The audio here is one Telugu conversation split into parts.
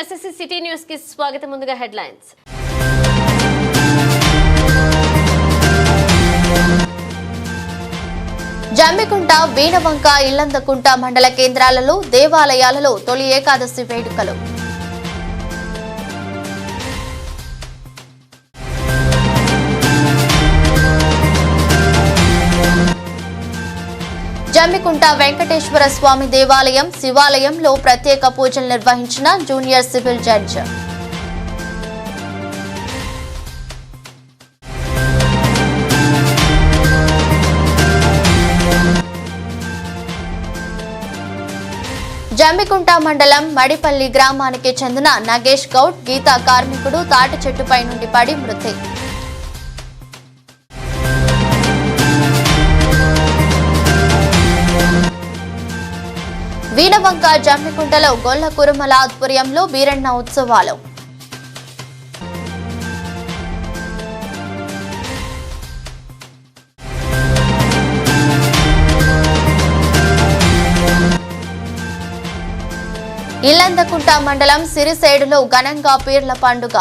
SSC సిటీ న్యూస్ కి స్వాగతం. ముందుగా హెడ్లైన్స్. జమ్మికుంట, వీణవంక, ఇల్లందకుంట మండల కేంద్రాలలో దేవాలయాలలో తొలి ఏకాదశి వేడుకలు. జమ్మికుంట వెంకటేశ్వర స్వామి దేవాలయం శివాలయంలో ప్రత్యేక పూజలు నిర్వహించిన జూనియర్ సివిల్ జడ్జ్. జమ్మికుంట మండలం మడిపల్లి గ్రామానికి చెందిన నగేష్ గౌడ్ గీతా కార్మికుడు తాటి చెట్టుపై నుండి పడి మృతి. వీణవంక జమ్మికుంటలో గొల్ల కురుమల ఆధ్వర్యంలో బీరన్న ఉత్సవాలు. ఇల్లందకుంట మండలం సిరిసేడులో ఘనంగా పీర్ల పండుగ.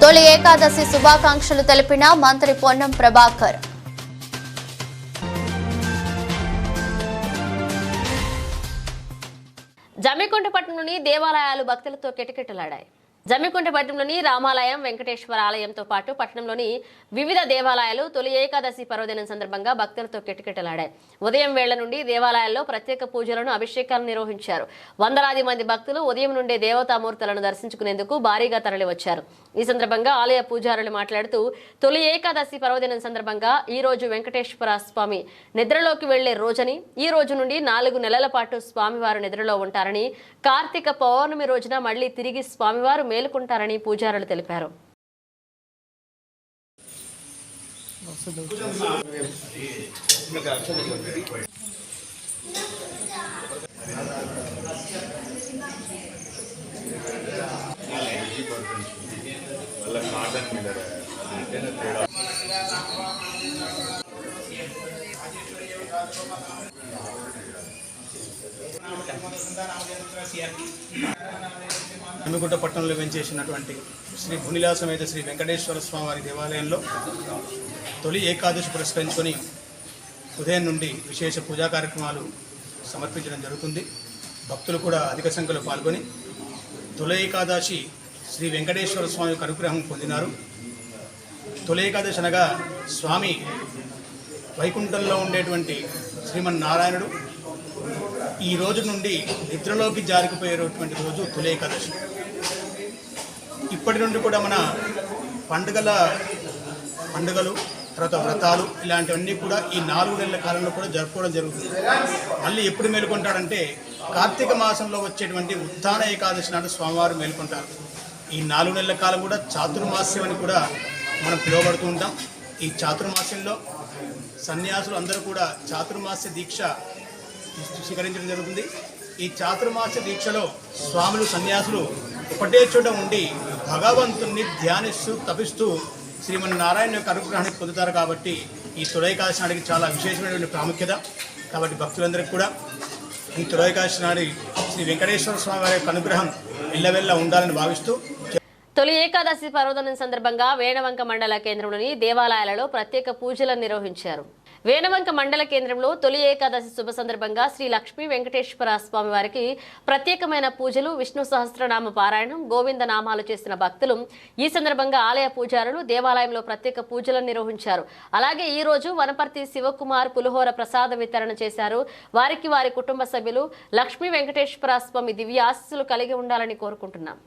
తొలి ఏకాదశి శుభాకాంక్షలు తెలిపిన మంత్రి పొన్నం ప్రభాకర్. జమ్మికుంట పట్టణంలోని దేవాలయాలు భక్తులతో కిటకిటలాడాయి. జమ్మికుంట పట్టణంలోని రామాలయం, వెంకటేశ్వర ఆలయంతో పాటు పట్టణంలోని వివిధ దేవాలయాలు తొలి ఏకాదశి పర్వదినం సందర్భంగా భక్తులతో కిటకిటలాడాయి. ఉదయం వేళ నుండి దేవాలయాల్లో ప్రత్యేక పూజలను, అభిషేకాలను నిర్వహించారు. వందలాది మంది భక్తులు ఉదయం నుండే దేవతామూర్తులను దర్శించుకునేందుకు భారీగా తరలివచ్చారు. ఈ సందర్భంగా ఆలయ పూజారులు మాట్లాడుతూ తొలి ఏకాదశి పర్వదినం సందర్భంగా ఈ రోజు వెంకటేశ్వర స్వామి నిద్రలోకి వెళ్లే రోజని, ఈ రోజు నుండి 4 నెలల పాటు స్వామివారు నిద్రలో ఉంటారని, కార్తీక పౌర్ణమి రోజున మళ్లీ తిరిగి స్వామివారు మేలుకుంటారని పూజారులు తెలిపారు. జమ్మికుంట పట్టణంలో వెంచేసినటువంటి శ్రీ భునిలా సమేత శ్రీ వెంకటేశ్వర స్వామి వారి దేవాలయంలో తొలి ఏకాదశి పురస్కరించుకొని ఉదయం నుండి విశేష పూజా కార్యక్రమాలు సమర్పించడం జరుగుతుంది. భక్తులు కూడా అధిక సంఖ్యలో పాల్గొని తొలి ఏకాదశి శ్రీ వెంకటేశ్వర స్వామి యొక్క అనుగ్రహం పొందినారు. తొలి ఏకాదశి అనగా స్వామి వైకుంఠంలో ఉండేటువంటి శ్రీమన్నారాయణుడు ఈ రోజు నుండి నిద్రలోకి జారిపోయేటువంటి రోజు తొలి ఏకాదశి. ఇప్పటి నుండి కూడా మన పండుగలు తర్వాత వ్రతాలు ఇలాంటివన్నీ కూడా ఈ 4 నెలల కాలంలో కూడా జరుపుకోవడం జరుగుతుంది. మళ్ళీ ఎప్పుడు మేలుకుంటాడంటే కార్తీక మాసంలో వచ్చేటువంటి ఉత్థాన ఏకాదశి నాడు స్వామివారు మేలుకుంటారు. ఈ 4 నెలల కాలం కూడా చాతుర్మాస్యం అని కూడా మనం పిలువబడుతూ ఉంటాం. ఈ చాతుర్మాస్యంలో సన్యాసులు అందరూ కూడా చాతుర్మాస్య దీక్ష స్వీకరించడం జరుగుతుంది. ఈ చాతుర్మాస్య దీక్షలో స్వాములు, సన్యాసులు ఒకటే చోట ఉండి భగవంతుణ్ణి ధ్యానిస్తూ తపిస్తూ శ్రీమన్నారాయణ యొక్క అనుగ్రహాన్ని పొందుతారు. కాబట్టి ఈ తొలి ఏకాదశి నాటికి చాలా విశేషమైనటువంటి ప్రాముఖ్యత. కాబట్టి భక్తులందరికీ కూడా ఈ తొలి ఏకాదశి నాటి శ్రీ వెంకటేశ్వర స్వామి వారి యొక్క అనుగ్రహం ఎల్లవెల్లా ఉండాలని భావిస్తూ తొలి ఏకాదశి పర్వదినం సందర్భంగా వేణవంక మండల కేంద్రంలోని దేవాలయాలలో ప్రత్యేక పూజలను నిర్వహించారు. వేణవంక మండల కేంద్రంలో తొలి ఏకాదశి శుభ సందర్భంగా శ్రీ లక్ష్మీ వెంకటేశ్వర స్వామి వారికి ప్రత్యేకమైన పూజలు, విష్ణు సహస్రనామ పారాయణం, గోవింద నామాలు చేసిన భక్తులు ఈ సందర్భంగా ఆలయ పూజారులు దేవాలయంలో ప్రత్యేక పూజలను నిర్వహించారు. అలాగే ఈ రోజు వనపర్తి శివకుమార్ పులిహోర ప్రసాద వితరణ చేశారు. వారికి, వారి కుటుంబ సభ్యులు లక్ష్మీ వెంకటేశ్వర స్వామి దివ్య ఆశీస్సులు కలిగి ఉండాలని కోరుకుంటున్నాం.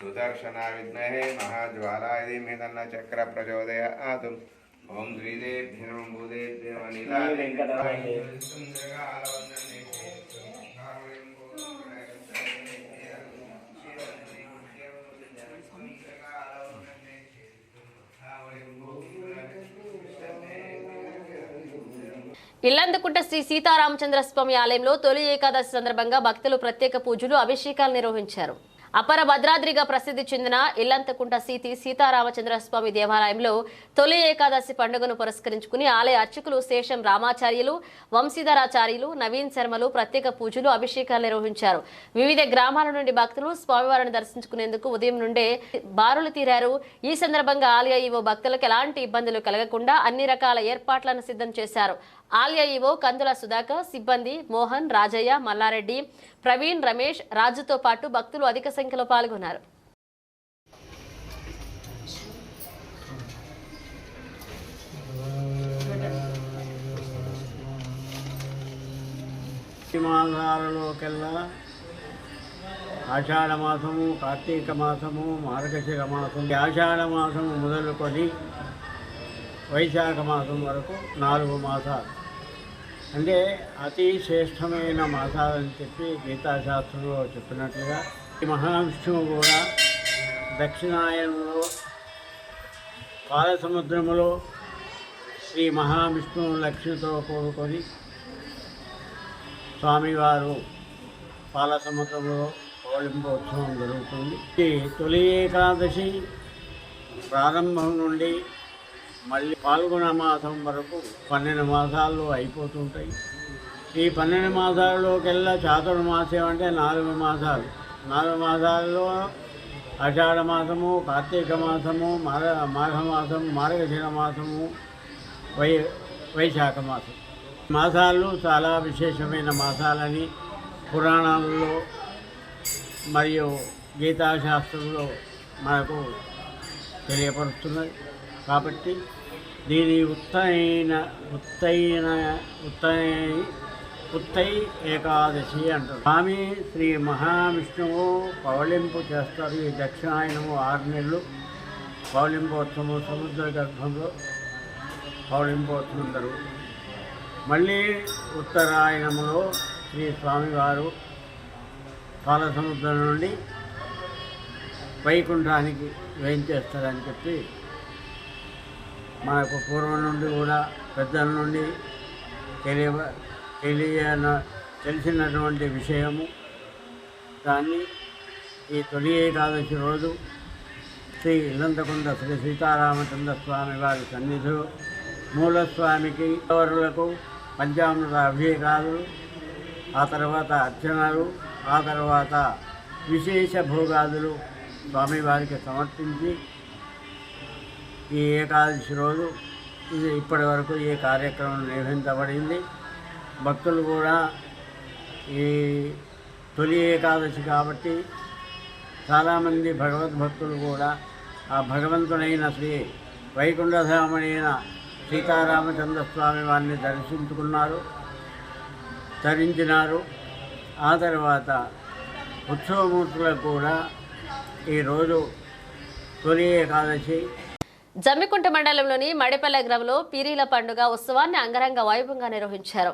सुदर्शना विद्महे महाज्वालाय धीमहि तन्नः चक्र प्रचोदयात् ఓం శ్రీదేభ్యో నమః భూదేభ్యో ఇల్లందుకుంట శ్రీ సీతారామచంద్ర స్వామి ఆలయంలో తొలి ఏకాదశి సందర్భంగా భక్తులు ప్రత్యేక పూజలు అభిషేకాలు నిర్వహించారు. అపర భద్రాద్రిగా ప్రసిద్ధి చెందిన ఇల్లంతకుంట సీతారామచంద్ర స్వామి దేవాలయంలో తొలి ఏకాదశి పండుగను పురస్కరించుకుని ఆలయ అర్చకులు శేషం రామాచార్యులు, వంశీధరాచార్యులు, నవీన్ శర్మలు ప్రత్యేక పూజలు అభిషేకాలు నిర్వహించారు. వివిధ గ్రామాల నుండి భక్తులు స్వామివారిని దర్శించుకునేందుకు ఉదయం నుండే బారులు తీరారు. ఈ సందర్భంగా ఆలయ ఈవో భక్తులకు ఎలాంటి ఇబ్బందులు కలగకుండా అన్ని రకాల ఏర్పాట్లను సిద్ధం చేశారు. ఆలయ ఈవో కందుల సుధాకర్, సిబ్బంది మోహన్, రాజయ్య, మల్లారెడ్డి, ప్రవీణ్, రమేష్, రాజుతో పాటు భక్తులు అధిక సంఖ్యలో పాల్గొన్నారు. మాసాలలోకెల్లా ఆషాఢ మాసము, కార్తీక మాసము, మార్గశిర మాసం, ఆషాఢ మాసము మొదలుకొని వైశాఖ మాసం వరకు 4 మాసాలు అంటే అతి శ్రేష్టమైన మాసాలని చెప్పి గీతాశాస్త్రంలో చెప్పినట్లుగా ఈ మహావిష్ణువు కూడా దక్షిణాయనంలో పాలసముద్రములో శ్రీ మహావిష్ణువు లక్ష్మితో కూడుకొని స్వామివారు పాలసముద్రంలో పౌళింపోత్సవం జరుగుతుంది. ఈ తొలి ఏకాదశి ప్రారంభం నుండి మళ్ళీ పాల్గొన మాసం వరకు 12 మాసాలు అయిపోతుంటాయి. ఈ 12 మాసాల్లోకెల్లా చాతుర్మాసం అంటే 4 మాసాలు. 4 మాసాల్లో ఆషాఢ మాసము, కార్తీక మాసము, మాఘమాసం, మార్గశిర మాసము, వైశాఖ మాసం. మాసాలు చాలా విశేషమైన మాసాలని పురాణాలలో మరియు గీతాశాస్త్రంలో మనకు తెలియపరుస్తున్నది. కాబట్టి దీని ఉత్తై ఏకాదశి అంటారు. స్వామి శ్రీ మహావిష్ణువు పవళింపు చేస్తారు. ఈ దక్షిణాయనము 6 నెలలు పవళింపోత్సవం సముద్ర గర్భంలో పవళింపోత్సవం జరుగుతుంది. మళ్ళీ ఉత్తరాయణములో శ్రీ స్వామివారు పాలసముద్రం నుండి వైకుంఠానికి వేయించేస్తారని చెప్పి మనకు పూర్వం నుండి కూడా పెద్దల నుండి తెలిసినటువంటి విషయము. దాన్ని ఈ తొలి ఏకాదశి రోజు శ్రీ ఇల్లంతకుంట శ్రీ సీతారామచంద్ర స్వామి వారి సన్నిధిలో మూలస్వామికి వరులకు పంచామృత అభిషేకాలు, ఆ తర్వాత అర్చనలు, ఆ తర్వాత విశేష భోగాదులు స్వామివారికి సమర్పించి ఈ ఏకాదశి రోజు ఇప్పటి వరకు ఈ కార్యక్రమం నిర్వహించబడింది. భక్తులు కూడా ఈ తొలి ఏకాదశి కాబట్టి చాలామంది భగవద్భక్తులు కూడా ఆ భగవంతుడైన శ్రీ వైకుంఠధాముడైన సీతారామచంద్ర స్వామి వారిని ధరించినారు. ఆ తర్వాత ఉత్సవమూర్తులకు కూడా ఈరోజు తొలి ఏకాదశి. జమ్మికుంట మండలంలోని మడిపల్లె గ్రామంలో పీరీల పండుగ ఉత్సవాన్ని అంగరంగ వైభవంగా నిర్వహించారు.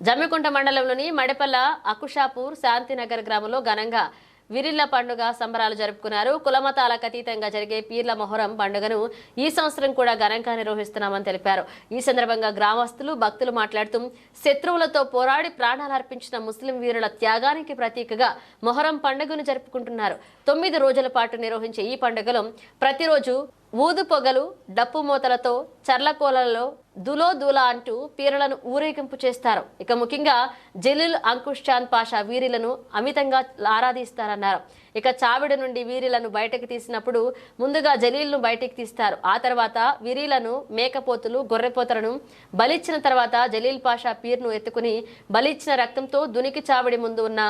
జమ్మికుంట మండలంలోని మడిపల్లె అకుషాపూర్ శాంతినగర్ గ్రామంలో ఘనంగా వీరిళ్ల పండుగ సంబరాలు జరుపుకున్నారు. కులమతాలకు అతీతంగా జరిగే పీర్ల మొహరం పండుగను ఈ సంవత్సరం కూడా ఘనంగా నిర్వహిస్తున్నామని తెలిపారు. ఈ సందర్భంగా గ్రామస్తులు, భక్తులు మాట్లాడుతూ శత్రువులతో పోరాడి ప్రాణాలు అర్పించిన ముస్లిం వీరుల త్యాగానికి ప్రతీకగా మొహరం పండుగను జరుపుకుంటున్నారు. 9 రోజుల పాటు నిర్వహించే ఈ పండుగలో ప్రతిరోజు ఊదు పొగలు, డప్పు మూతలతో చర్లకోలలో దులో అంటూ పీరలను ఊరేగింపు చేస్తారు. ఇక ముఖ్యంగా జలీల్ అంకుష్ చాంద్ పాషా వీరిలను అమితంగా ఆరాధిస్తారన్నారు. ఇక చావిడి నుండి వీరిలను బయటకు తీసినప్పుడు ముందుగా జలీల్ను బయటికి తీస్తారు. ఆ తర్వాత వీరిలను, మేకపోతులు, గొర్రెపోతలను బలిచ్చిన తర్వాత జలీల్ పాషా పీర్ను ఎత్తుకుని బలిచ్చిన రక్తంతో దునికి చావిడి ముందు ఉన్న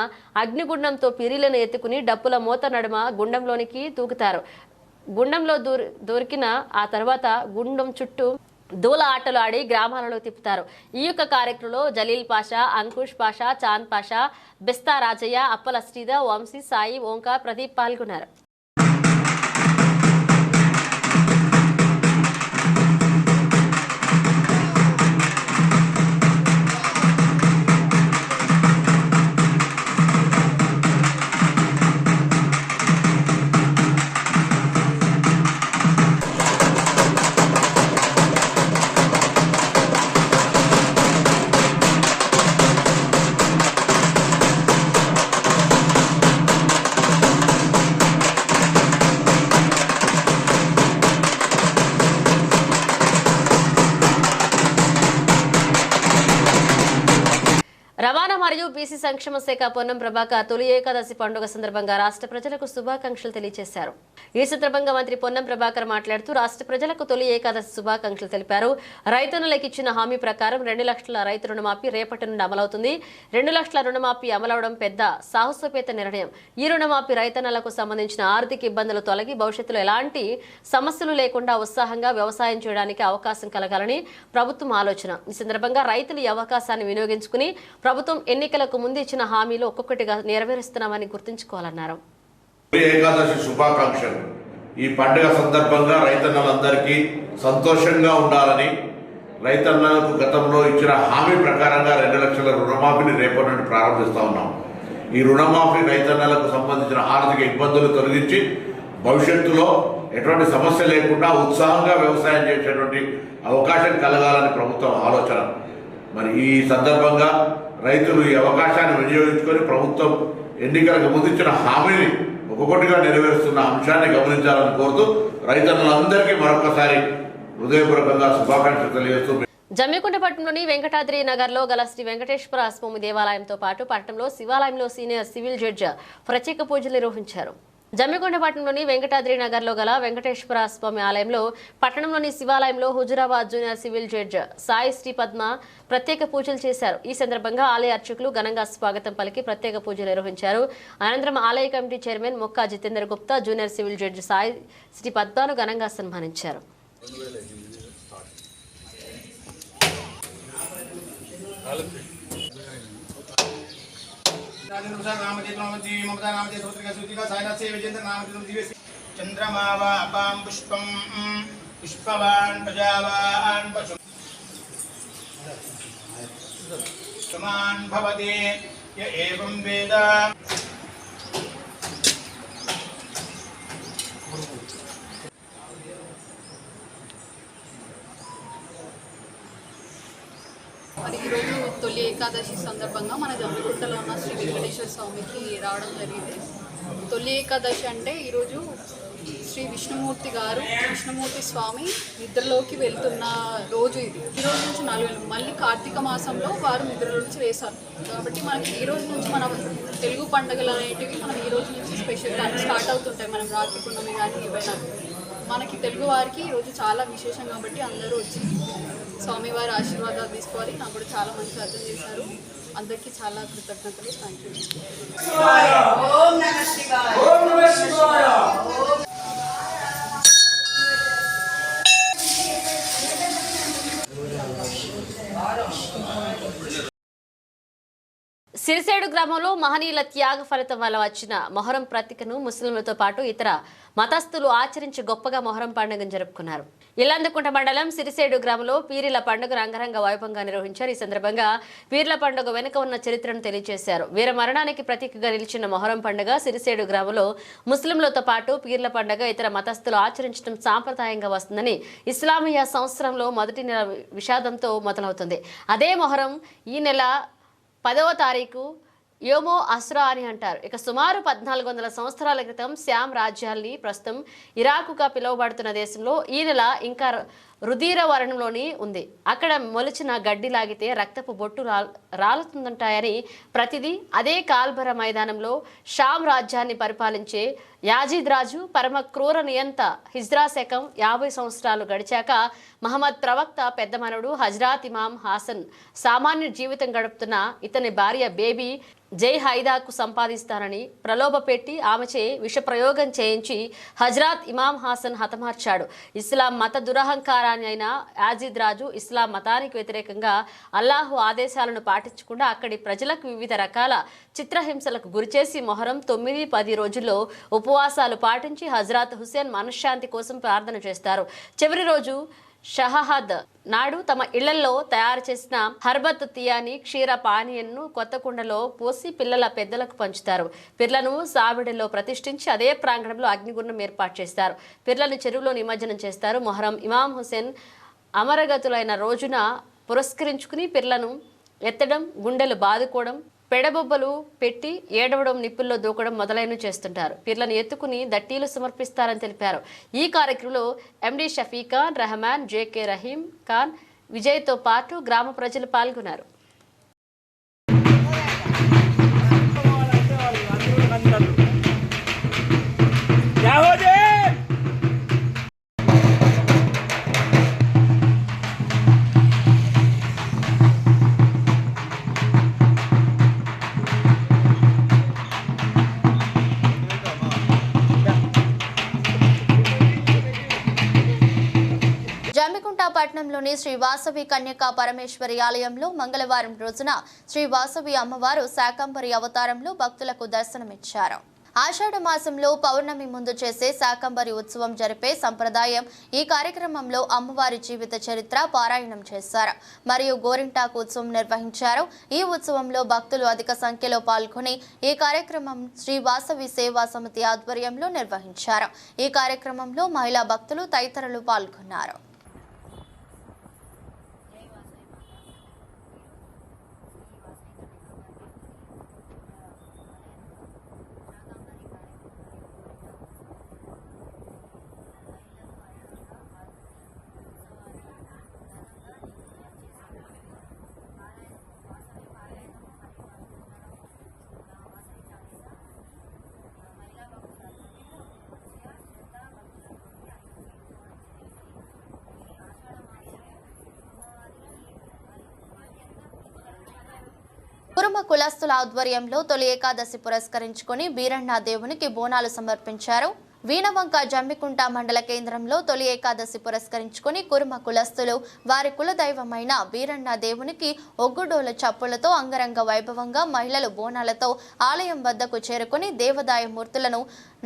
అగ్నిగుండంతో పీరీలను ఎత్తుకుని డప్పుల మూత నడుమ గుండంలోనికి దూకుతారు. గుండంలో దొరికిన ఆ తర్వాత గుండం చుట్టూ దూల ఆటలు ఆడి గ్రామాలలో తిప్పుతారు. ఈ యొక్క కార్యక్రమంలో జలీల్ పాషా, అంకుష్ పాషా, చాంద్ పాషా, బెస్తా రాజయ్య, అప్పల శ్రీధర్, వంశీ, సాయి, ఓంకార్, ప్రదీప్ పాల్గొన్నారు. మరియు బీసీ సంక్షేమ శాఖ పొన్నం ప్రభాకర్ తొలి ఏకాదశి పండుగ సందర్భంగా రాష్ట్ర ప్రజలకు శుభాకాంక్షలు తెలియజేశారు. ఈ సందర్భంగా మంత్రి పొన్నం ప్రభాకర్ మాట్లాడుతూ రాష్ట్ర ప్రజలకు తొలి ఏకాదశి శుభాకాంక్షలు తెలిపారు. రైతన్నులకు ఇచ్చిన హామీ ప్రకారం 2 లక్షల రైతు రుణమాఫీ రేపటి నుండి అమలవుతుంది. 2 లక్షల రుణమాఫీ అమలవడం పెద్ద సాహసోపేత నిర్ణయం. ఈ రుణమాఫీ రైతన్నలకు సంబంధించిన ఆర్థిక ఇబ్బందులు తొలగి భవిష్యత్తులో ఎలాంటి సమస్యలు లేకుండా ఉత్సాహంగా వ్యవసాయం చేయడానికి అవకాశం కలగాలని ప్రభుత్వం ఆలోచన. ఈ సందర్భంగా రైతులు ఈ అవకాశాన్ని వినియోగించుకుని ప్రభుత్వం ఎన్నికలకు ముందు ఇచ్చిన హామీలు ఒక్కొక్కటిగా నెరవేరుస్తున్నామని గుర్తుంచుకోవాలన్నారు. ఏకాదశి శుభాకాంక్షలు. ఈ పండుగ సందర్భంగా రైతన్నలందరికీ సంతోషంగా ఉండాలని, రైతన్నలకు గతంలో ఇచ్చిన హామీ ప్రకారంగా 2 లక్షల రుణమాఫీని రేపటి నుండి ప్రారంభిస్తా ఉన్నాం. ఈ రుణమాఫీ రైతన్నలకు సంబంధించిన ఆర్థిక ఇబ్బందులు తొలగించి భవిష్యత్తులో ఎటువంటి సమస్య లేకుండా ఉత్సాహంగా వ్యవసాయం చేసేటువంటి అవకాశం కలగాలని ప్రభుత్వం ఆలోచన. మరి ఈ సందర్భంగా రైతులు ఈ అవకాశాన్ని వినియోగించుకొని ప్రభుత్వం ఎన్నికలకు ముందు ఇచ్చిన హామీని ఒక్కొక్కటిగా నెరవేరుస్తున్న అంశాన్ని గమనించాలని కోరుతూ రైతన్నులందరికీ మరొకసారి హృదయపూర్వకంగా శుభాకాంక్షలు తెలియజేస్తూ జమ్మికుంట పట్టణంలోని వెంకటాద్రి నగర్లో గల శ్రీ వెంకటేశ్వర స్వామి దేవాలయంతో పాటు పట్టణంలో శివాలయంలో సీనియర్ సివిల్ జడ్జి ప్రత్యేక పూజలు నిర్వహించారు. జమ్మికుంట పట్టణంలోని వెంకటాద్రి నగర్లో గల వెంకటేశ్వర స్వామి ఆలయంలో పట్టణంలోని శివాలయంలో Huzurabad junior civil judge Sai Sri Padma ప్రత్యేక పూజలు చేశారు. ఈ సందర్భంగా ఆలయ అర్చకులు ఘనంగా స్వాగతం పలికి ప్రత్యేక పూజలు నిర్వహించారు. అనంతరం ఆలయ committee chairman Mokka Jitender Gupta junior civil judge Sai Sri పద్మను ఘనంగా సన్మానించారు. చంద్రమావాపాం పుష్పం పుష్పవాన్ ప్రజావాన్ పశుమాన్ భవతి య ఏవం వేద. మరి ఈరోజు తొలి ఏకాదశి సందర్భంగా మన జమ్మికుంటలో ఉన్న శ్రీ వెంకటేశ్వర స్వామికి రావడం జరిగింది. తొలి ఏకాదశి అంటే ఈరోజు శ్రీ విష్ణుమూర్తి స్వామి నిద్రలోకి వెళ్తున్న రోజు ఇది. ఈ రోజు నుంచి 4 నెలలు మళ్ళీ కార్తీక మాసంలో వారు నిద్రలోంచి వేశారు. కాబట్టి మనకి ఈ రోజు నుంచి మన తెలుగు పండుగలు అనేటివి మనం ఈ రోజు నుంచి స్పెషల్గా స్టార్ట్ అవుతుంటాయి. మనం రాఖీ పున్నమి కానీ ఏవైనా మనకి తెలుగు వారికి ఈరోజు చాలా విశేషం కాబట్టి అందరూ వచ్చి స్వామివారి ఆశీర్వాదాలు తీసుకోవాలి. నాకు కూడా చాలా మంచి అర్థం చేశారు. అందరికీ చాలా కృతజ్ఞతలు. Thank you. సిరిసేడు గ్రామంలో మహనీయుల త్యాగ ఫలితం వల్ల వచ్చిన మొహరం ప్రతీకను ముస్లింలతో పాటు ఇతర మతస్థులు ఆచరించి గొప్పగా మొహరం పండుగను జరుపుకున్నారు. ఇల్లందుకుంట మండలం సిరిసేడు గ్రామంలో పీరీల పండుగను అంగరంగ వైభవంగా నిర్వహించారు. ఈ సందర్భంగా పీర్ల పండుగ వెనుక ఉన్న చరిత్రను తెలియజేశారు. వీర మరణానికి ప్రతీకగా నిలిచిన మొహరం పండుగ సిరిసేడు గ్రామంలో ముస్లింలతో పాటు పీర్ల పండుగ ఇతర మతస్థులు ఆచరించడం సాంప్రదాయంగా వస్తుందని ఇస్లామియా సంవత్సరంలో మొదటి నెల విషాదంతో మొదలవుతుంది. అదే మొహరం ఈ నెల 10వ తారీఖు యోమో అస్రా అని అంటారు. ఇక సుమారు 1400 సంవత్సరాల క్రితం శ్యామ్ రాజ్యాల్ని ప్రస్తుతం ఇరాకుగా పిలువబడుతున్న దేశంలో ఈ నెల ఇంకా రుధిర వర్ణంలోని ఉంది. అక్కడ మొలిచిన గడ్డి లాగితే రక్తపు బొట్టు రాలుతుందంటాయని ప్రతిదీ అదే కాల్బర మైదానంలో షామ్ రాజ్యాన్ని పరిపాలించే యాజీద్ రాజు పరమ క్రూర నియంత హిజ్రా శకం 50 సంవత్సరాలు గడిచాక మహమ్మద్ ప్రవక్త పెద్ద మనవడు హజ్రాత్ ఇమాం హాసన్ సామాన్య జీవితం గడుపుతున్న ఇతని భార్య బేబీ జై హైదాకు సంపాదిస్తానని ప్రలోభ పెట్టి ఆమెచే విషప్రయోగం చేయించి హజ్రాత్ ఇమాం హాసన్ హతమార్చాడు. ఇస్లాం మత దురహంకారాన్ని అయిన యాజీద్ రాజు ఇస్లాం మతానికి వ్యతిరేకంగా అల్లాహు ఆదేశాలను పాటించకుండా అక్కడి ప్రజలకు వివిధ రకాల చిత్రహింసలకు గురిచేసి మొహరం 9-10 రోజుల్లో ఉపవాసాలు పాటించి హజ్రాత్ హుసేన్ మనశ్శాంతి కోసం ప్రార్థన చేస్తారు. చివరి రోజు షహహద్ నాడు తమ ఇళ్లలో తయారు చేసిన హర్బత్ తియాని క్షీర పానీయంను కొత్త కుండలో పోసి పిల్లల పెద్దలకు పంచుతారు. పిర్లను సావిడిలో ప్రతిష్ఠించి అదే ప్రాంగణంలో అగ్నిగుండం ఏర్పాటు చేస్తారు. పిర్లను చెరువులో నిమజ్జనం చేస్తారు. మొహరం ఇమాం హుసేన్ అమరగతులైన రోజున పురస్కరించుకుని పిర్లను ఎత్తడం, గుండెలు బాదుకోవడం, పెడబొబ్బలు పెట్టి ఏడవడం, నిప్పుల్లో దూకడం మొదలైనవి చేస్తుంటారు. పీర్లను ఎత్తుకుని దట్టీలు సమర్పిస్తారని తెలిపారు. ఈ కార్యక్రమంలో ఎండి షఫీ ఖాన్, రెహమాన్, జేకే రహీం ఖాన్, విజయ్తో పాటు గ్రామ ప్రజలు పాల్గొన్నారు. పట్టణంలోని శ్రీ వాసవి కన్యకా పరమేశ్వరి ఆలయంలో మంగళవారం రోజున శ్రీ వాసవి అమ్మవారు శాకంబరి అవతారంలో భక్తులకు దర్శనమిచ్చారు. ఆషాఢ మాసంలో పౌర్ణమి ముందు చేసే శాకంబరి ఉత్సవం జరిపే సంప్రదాయం. ఈ కార్యక్రమంలో అమ్మవారి జీవిత చరిత్ర పారాయణం చేశారు మరియు గోరింటాకు ఉత్సవం నిర్వహించారు. ఈ ఉత్సవంలో భక్తులు అధిక సంఖ్యలో పాల్గొని ఈ కార్యక్రమం శ్రీ వాసవి సేవా సమితి ఆధ్వర్యంలో నిర్వహించారు. ఈ కార్యక్రమంలో మహిళా భక్తులు తదితరులు పాల్గొన్నారు. కురుమ కులస్తుల ఆధ్వర్యంలో తొలి ఏకాదశి పురస్కరించుకుని బీరన్న దేవునికి బోనాలు సమర్పించారు. వీణవంక జమ్మికుంట మండల కేంద్రంలో తొలి ఏకాదశి పురస్కరించుకుని కురుమ కులస్తులు వారి కులదైవమైన బీరన్న దేవునికి ఒగ్గుడోల చప్పులతో అంగరంగ వైభవంగా మహిళలు బోనాలతో ఆలయం వద్దకు చేరుకుని దేవదాయ మూర్తులను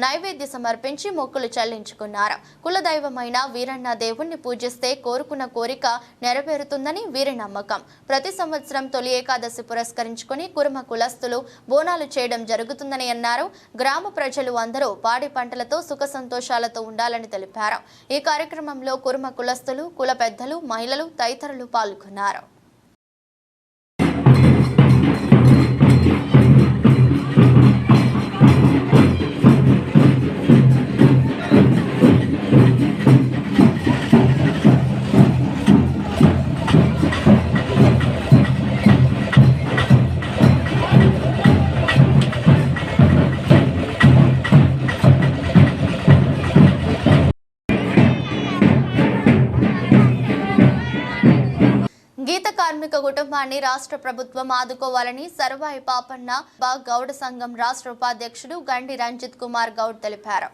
నైవేద్య సమర్పించి మొక్కులు చెల్లించుకున్నారు. కులదైవమైన వీరన్న దేవుణ్ణి పూజిస్తే కోరుకున్న కోరిక నెరవేరుతుందని వీరి నమ్మకం. ప్రతి సంవత్సరం తొలి ఏకాదశి పురస్కరించుకుని కురుమ కులస్తులు బోనాలు చేయడం జరుగుతుందని అన్నారు. గ్రామ ప్రజలు అందరూ పాడి పంటలతో సుఖ సంతోషాలతో ఉండాలని తెలిపారు. ఈ కార్యక్రమంలో కురుమ కులస్తులు, కుల పెద్దలు, మహిళలు తదితరులు పాల్గొన్నారు. గీత కార్మిక కుటుంబాన్ని రాష్ట్ర ప్రభుత్వం ఆదుకోవాలని సర్వాయి పాపన్న గౌడ సంఘం రాష్ట్ర ఉపాధ్యక్షుడు గండి రంజిత్ కుమార్ గౌడ్ తెలిపారు.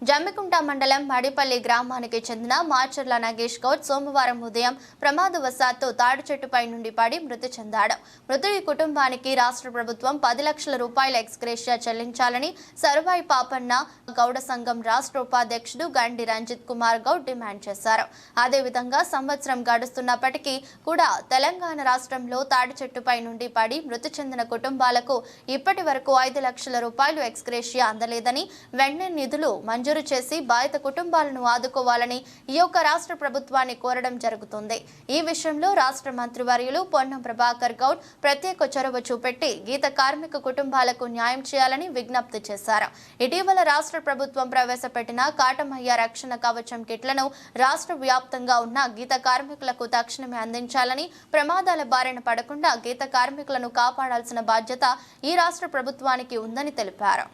జమ్మికుంట మండలం మడిపల్లి గ్రామానికి చెందిన మాచర్ల నగేష్ గౌడ్ సోమవారం ఉదయం ప్రమాదవశాత్తు తాడి చెట్టుపై నుండి పడి మృతి చెందాడు. మృతుడి కుటుంబానికి రాష్ట్ర ప్రభుత్వం 10 లక్షల రూపాయల ఎక్స్గ్రేషియా చెల్లించాలని సర్వాయి పాపన్న గౌడ సంఘం రాష్ట్ర ఉపాధ్యక్షుడు గండి రంజిత్ కుమార్ గౌడ్ డిమాండ్ చేశారు. అదేవిధంగా సంవత్సరం గడుస్తున్నప్పటికీ కూడా తెలంగాణ రాష్ట్రంలో తాడి చెట్టుపై నుండి పడి మృతి చెందిన కుటుంబాలకు ఇప్పటి వరకు 5 లక్షల రూపాయలు ఎక్స్గ్రేషియా అందలేదని వెంటనే నిధులు మంజూరు చేసి బాధిత కుటుంబాలను ఆదుకోవాలని ఈ యొక్క రాష్ట్ర ప్రభుత్వాన్ని కోరడం జరుగుతుంది. ఈ విషయంలో రాష్ట్ర మంత్రివర్యులు పొన్నం ప్రభాకర్ గౌడ్ ప్రత్యేక చొరవ చూపెట్టి గీత కార్మిక కుటుంబాలకు న్యాయం చేయాలని విజ్ఞప్తి చేశారు. ఇటీవల రాష్ట్ర ప్రభుత్వం ప్రవేశపెట్టిన కాటమయ్య రక్షణ కవచం కిట్లను రాష్ట్ర వ్యాప్తంగా ఉన్న గీత కార్మికులకు తక్షణమే అందించాలని, ప్రమాదాల బారిన పడకుండా గీత కార్మికులను కాపాడాల్సిన బాధ్యత ఈ రాష్ట్ర ప్రభుత్వానికి ఉందని తెలిపారు.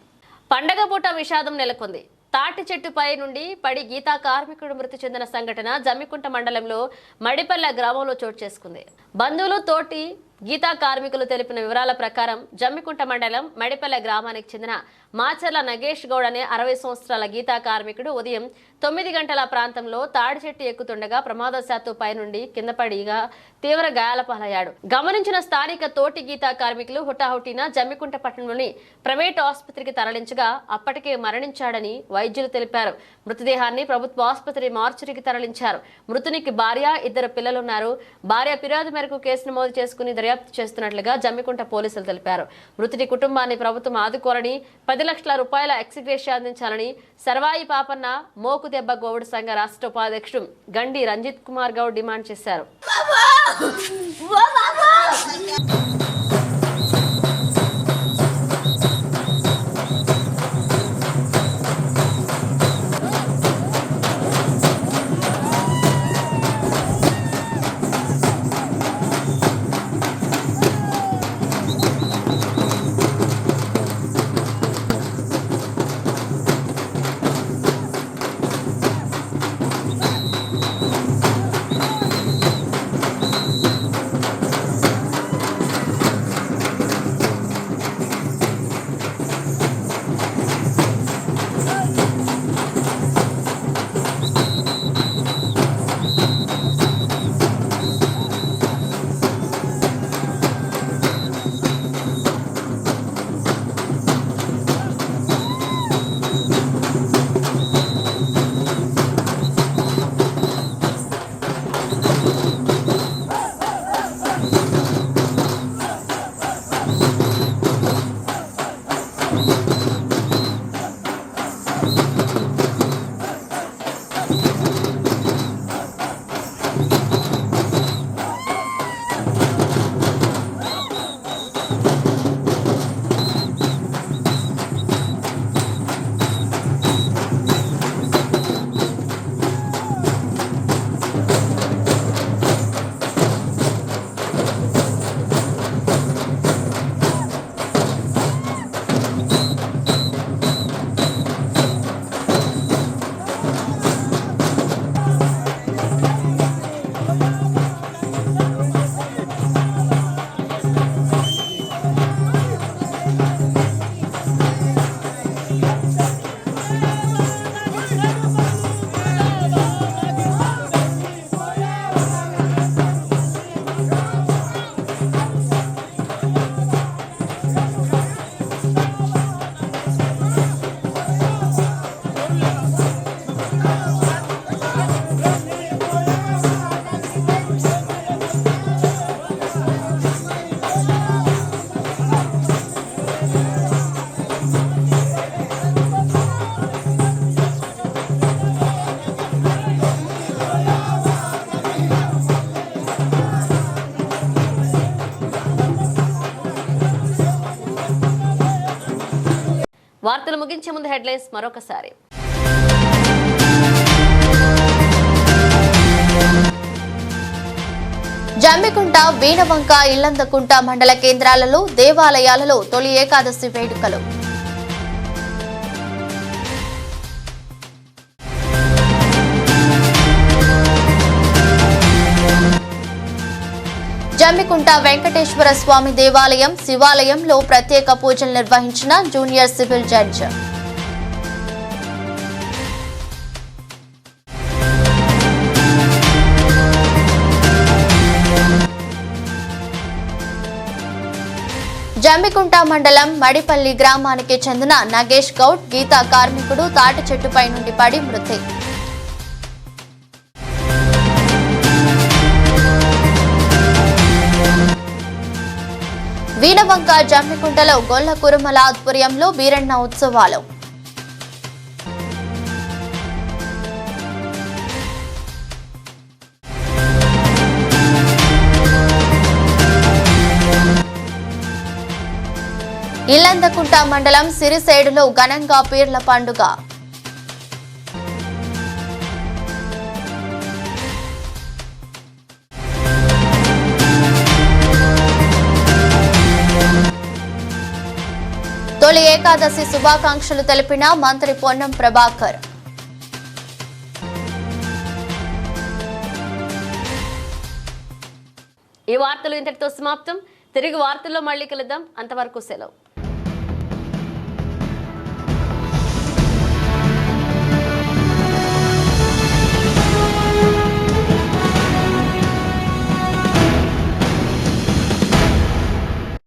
పండగ పూట విషాదం నెలకొంది. తాటి చెట్టుపై నుండి పడి గీతా కార్మికుడు మృతి చెందిన సంఘటన జమ్మికుంట మండలంలో మడిపల్లె గ్రామంలో చోటు చేసుకుంది. బంధువులు తోటి గీతా కార్మికులు తెలిపిన వివరాల ప్రకారం జమ్మికుంట మండలం మడిపల్లె గ్రామానికి చెందిన మాచర్ల నగేష్ గౌడ్ అనే 60 సంవత్సరాల గీతా కార్మికుడు ఉదయం 9 గంటల ప్రాంతంలో తాడి చెట్టు ఎక్కుతుండగా ప్రమాదవశాత్తు పై నుండి కింద పడిగా తీవ్ర గాయాల పాలయ్యాడు. గమనించిన స్థానిక తోటి గీతా కార్మికులు హుటాహుటిన జమ్మికుంట పట్టణంలోని ప్రైవేట్ ఆసుపత్రికి తరలించగా అప్పటికే మరణించాడని వైద్యులు తెలిపారు. మృతదేహాన్ని ప్రభుత్వ ఆసుపత్రి మార్చురికి తరలించారు. మృతునికి భార్య, 2 పిల్లలున్నారు. భార్య ఫిర్యాదు మేరకు కేసు నమోదు చేసుకుని దర్యాప్తు చేస్తున్నట్లుగా జమ్మికుంట పోలీసులు తెలిపారు. మృతుడి కుటుంబాన్ని ప్రభుత్వం ఆదుకోవాలని, 10 లక్షల రూపాయల ఎక్స్గ్రేషియా అందించాలని సర్వాయి పాపన్న మోకు దెబ్బ గౌడ్ సంఘ రాష్ట్ర ఉపాధ్యక్షుడు గండి రంజిత్ కుమార్ గౌడ్ డిమాండ్ చేశారు. ముగించే ముందు హెడ్లైన్స్ మరొకసారి. జమ్మికుంట, వీణవంక, ఇల్లందకుంట మండల కేంద్రాలలో దేవాలయాలలో తొలి ఏకాదశి వేడుకలు. జమ్మికుంట వెంకటేశ్వర స్వామి దేవాలయం, శివాలయంలో ప్రత్యేక పూజలు నిర్వహించిన జూనియర్ సివిల్ జడ్జి. జమ్మికుంట మండలం మడిపల్లి గ్రామానికి చెందిన నగేష్ గౌడ్ గీతా కార్మికుడు తాటి చెట్టుపై నుండి పడి మృతి. వీణవంక జమ్మికుంటలో గొల్ల కురుమల ఆధ్వర్యంలో బీరన్న ఉత్సవాలు. ఇల్లందకుంట మండలం సిరిసేడులో ఘనంగా పీర్ల పండుగ. తొలి ఏకాదశి శుభాకాంక్షలు తెలిపిన మంత్రి పొన్నం ప్రభాకర్. ఈ వార్తలు ఇంతటితో సమాప్తం. తిరిగి వార్తల్లో మళ్ళీ కలుద్దాం. అంతవరకు సెలవు.